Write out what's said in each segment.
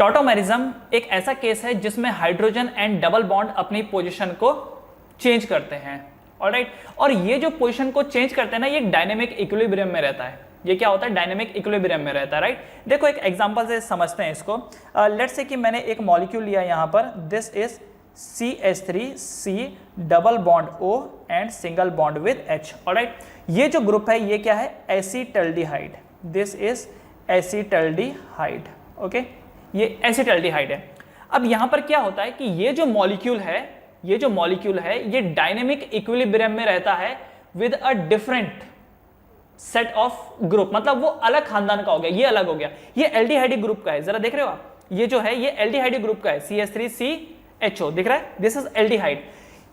Tautomerism एक ऐसा case है जिसमें हाइड्रोजन एंड डबल बॉन्ड अपनी पोजीशन को चेंज करते हैं। ऑलराइट, और ये जो पोजीशन को चेंज करते हैं ना, ये डायनेमिक इक्विलिब्रियम में रहता है। ये क्या होता है? डायनेमिक इक्विलिब्रियम में रहता है। राइट, देखो एक एग्जांपल से समझते हैं इसको। लेट्स से कि मैंने एक मॉलिक्यूल लिया यहाँ पर, this is CH3C double bond O and single bond with H। Alright, ये जो ग्रुप है ये क्या है? Acetaldehyde. This is acetaldehyde. Okay, ये एसिटल्डिहाइड है। अब यहां पर क्या होता है कि ये जो मॉलिक्यूल है ये डायनेमिक इक्विलिब्रियम में रहता है with a different set of group, मतलब वो अलग खानदान का हो गया, ये अलग हो गया। ये एल्डिहाइड ग्रुप का है, जरा देख रहे हो आप, ये जो है ये एल्डिहाइड ग्रुप का है, CH3CHO दिख रहा है, दिस इज एल्डिहाइड।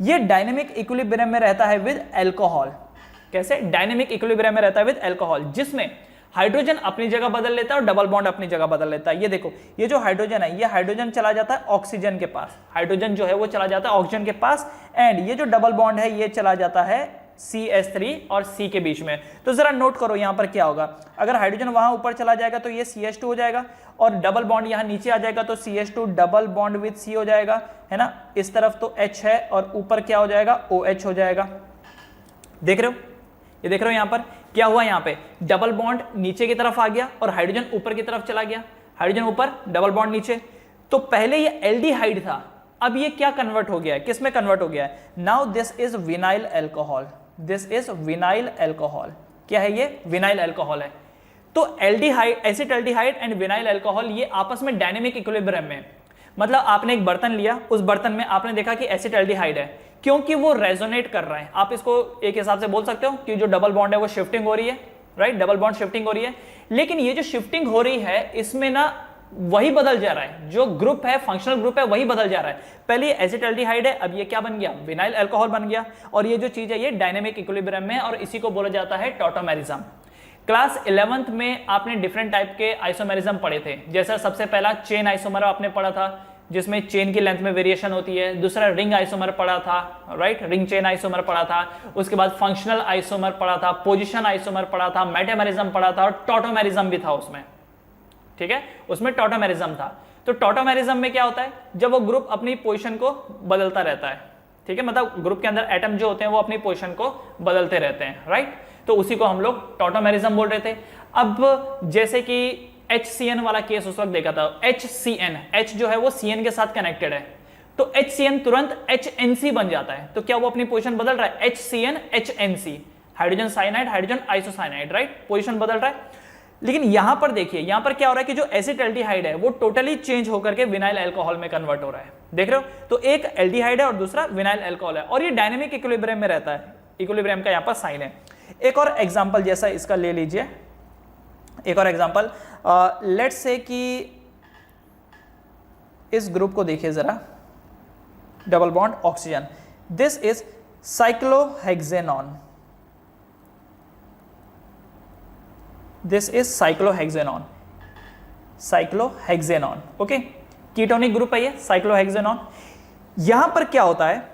ये डायनेमिक इक्विलिब्रियम में रहता है विद अल्कोहल। कैसे? डायनेमिक इक्विलिब्रियम में रहता है विद अल्कोहल, जिसमें हाइड्रोजन अपनी जगह बदल लेता है और डबल बॉन्ड अपनी जगह बदल लेता है। ये देखो, ये जो हाइड्रोजन है, ये हाइड्रोजन चला जाता है ऑक्सीजन के पास, हाइड्रोजन जो है वो चला जाता है ऑक्सीजन के पास, एंड ये जो डबल बॉन्ड है ये चला जाता है CH3 और C के बीच में। तो जरा नोट करो यहां पर क्या होगा। अगर हाइड्रोजन वहां ऊपर चला जाएगा तो ये CH2 हो जाएगा, और डबल बॉन्ड यहां नीचे आ जाएगा तो CH2 double bond with C हो जाएगा, है ना। इस तरफ तो H है और ऊपर क्या हो जाएगा? OH हो जाएगा। देख रहे हो, ये देख रहे हो यहां पर क्या हुआ? यहां पे डबल बॉन्ड नीचे की तरफ आ गया और हाइड्रोजन ऊपर की तरफ चला गया, हाइड्रोजन ऊपर डबल बॉन्ड नीचे। तो पहले ये एल्डिहाइड था, अब ये क्या कन्वर्ट हो गया है? किस में कन्वर्ट हो गया है? Now this is vinyl alcohol, this is vinyl alcohol. क्या है ये? विनाइल अल्कोहल है। तो aldehyde, acetaldehyde and vinyl alcohol ये आपस में डायनेमिक इक्विलिब्रियम में, मतलब आपने एक बर्तन लिया, उस बर्तन में आपने देखा कि एसिटल्डिहाइड है, क्योंकि वो रेजोनेट कर रहा है। आप इसको एक हिसाब से बोल सकते हो कि जो डबल बॉन्ड है वो शिफ्टिंग हो रही है, राइट, डबल बॉन्ड शिफ्टिंग हो रही है। लेकिन ये जो शिफ्टिंग हो रही है इसमें ना वही बदल जा रहा है, जो ग्रुप है, फंक्शनल ग्रुप है, वही बदल जा रहा है। पहले ये एसिटल्डिहाइड है, अब ये क्या बन गया? विनाइल अल्कोहल बन गया। और ये जो चीज है ये डायनेमिक इक्विलिब्रियम में, और इसी को बोला जाता है टॉटोमेरिज्म। क्लास 11th में आपने डिफरेंट टाइप के आइसोमेरिज्म पढ़े थे। जैसा सबसे पहला चेन आइसोमर आपने पढ़ा था, जिसमें चेन की लेंथ में वेरिएशन होती है। दूसरा रिंग आइसोमर पढ़ा था, राइट, रिंग चेन आइसोमर पढ़ा था। उसके बाद फंक्शनल आइसोमर पढ़ा था, पोजीशन आइसोमर पढ़ा था, मेटामेरिज्म पढ़ा था, और टॉटोमेरिज्म भी था उसमें। ठीक है, उसमें टॉटोमेरिज्म था। तो टॉटोमेरिज्म में क्या होता है? जब वो ग्रुप अपनी पोजीशन को बदलता रहता है, ठीक है, मतलब ग्रुप के अंदर एटम जो होते हैं वो अपनी पोजीशन को बदलते रहते हैं, राइट। तो उसी को हम लोग टॉटोमेरिज्म बोल रहे थे। अब जैसे कि HCN वाला केस उस वक्त देखा था, HCN, H जो है वो CN के साथ कनेक्टेड है, तो HCN तुरंत HNC बन जाता है। तो क्या वो अपनी पोजीशन बदल रहा है? HCN HNC, hydrogen cyanide, hydrogen isocyanide, right, position बदल रहा है। लेकिन यहां पर देखिए, यहां पर क्या हो रहा है कि जो एसिटल्डिहाइड है वो टोटली चेंज होकर के विनाइल अल्कोहल में कन्वर्ट हो रहा है। देख रहे हो, तो एक एल्डिहाइड है और दूसरा विनाइल अल्कोहल है, और ये डायनेमिक इक्विलिब्रियम में रहता है। इक्विलिब्रियम का यहां पर साइन है। एक और एग्जांपल जैसा इसका ले लीजिए, एक और एग्जांपल, लेट्स से कि इस ग्रुप को देखिए जरा, double bond oxygen, this is cyclohexanone, this is cyclohexanone, cyclohexanone, okay, ketonic group है ये साइक्लोहेक्सेनॉन। यहां पर क्या होता है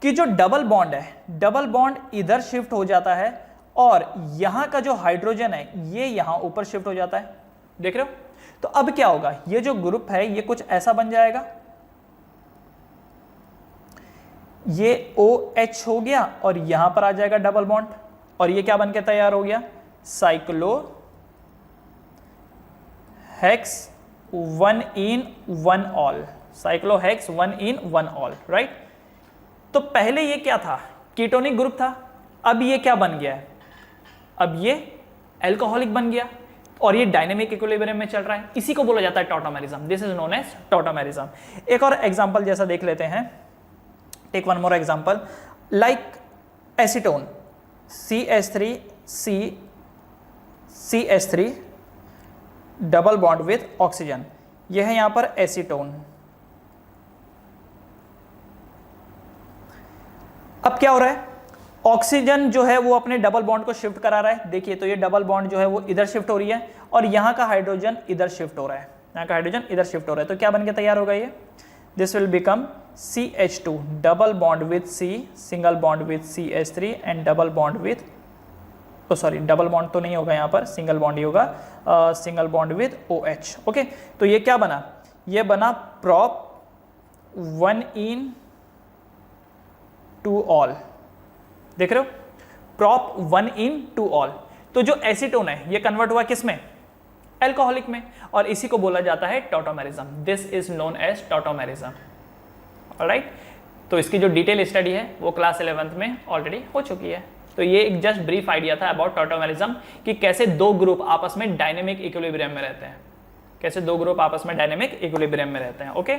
कि जो डबल बॉन्ड है, डबल बॉन्ड इधर शिफ्ट हो जाता है, और यहां का जो हाइड्रोजन है ये यहां ऊपर शिफ्ट हो जाता है। देख रहे हो, तो अब क्या होगा? ये जो ग्रुप है ये कुछ ऐसा बन जाएगा, ये OH हो गया और यहां पर आ जाएगा डबल बॉन्ड, और ये क्या बनके तैयार हो गया? साइक्लोहेक्स 1 in 1 all, साइक्लोहेक्स 1 in 1 all, right. तो पहले ये क्या था? कीटोनिक ग्रुप था, अब ये क्या बन गया है? अब ये अल्कोहलिक बन गया, और ये डायनेमिक इक्विलिब्रियम में चल रहा है। इसी को बोला जाता है tautomerism, this is known as tautomerism. एक और एग्जांपल जैसा देख लेते हैं, take one more example, like acetone, CH3 double bond with oxygen, यह है यहां पर एसीटोन। अब क्या हो रहा है? ऑक्सीजन जो है वो अपने डबल बॉन्ड को शिफ्ट करा रहा है। देखिए, तो ये डबल बॉन्ड जो है वो इधर शिफ्ट हो रही है, और यहाँ का हाइड्रोजन इधर शिफ्ट हो रहा है, यहाँ का हाइड्रोजन इधर शिफ्ट हो रहा है। तो क्या बन के तैयार होगा ये? This will become CH2 double bond with C, single bond with CH3 and double bond with, sorry double bond तो नहीं होगा यहाँ पर, सिंगल बॉन्ड ही होगा, single bond with OH। Okay, तो ये क्या बना? ये बना prop 1:2 देख रहे हो, prop 1:2। तो जो एसीटोन है ये कन्वर्ट हुआ किस में, एल्कोहलिक में, और इसी को बोला जाता है tautomerism. This is known as tautomerism. Alright, तो इसकी जो डिटेल स्टडी है वो क्लास 11th में ऑलरेडी हो चुकी है। तो ये एक जस्ट ब्रीफ आइडिया था अबाउट टॉटोमेरिज्म कि कैसे दो ग्रुप आपस में डायनेमिक इक्विलिब्रियम में रहते हैं, कैसे दो ग्रुप आपस में डायनेमिक इक्विलिब्रियम में रहते हैं। ओके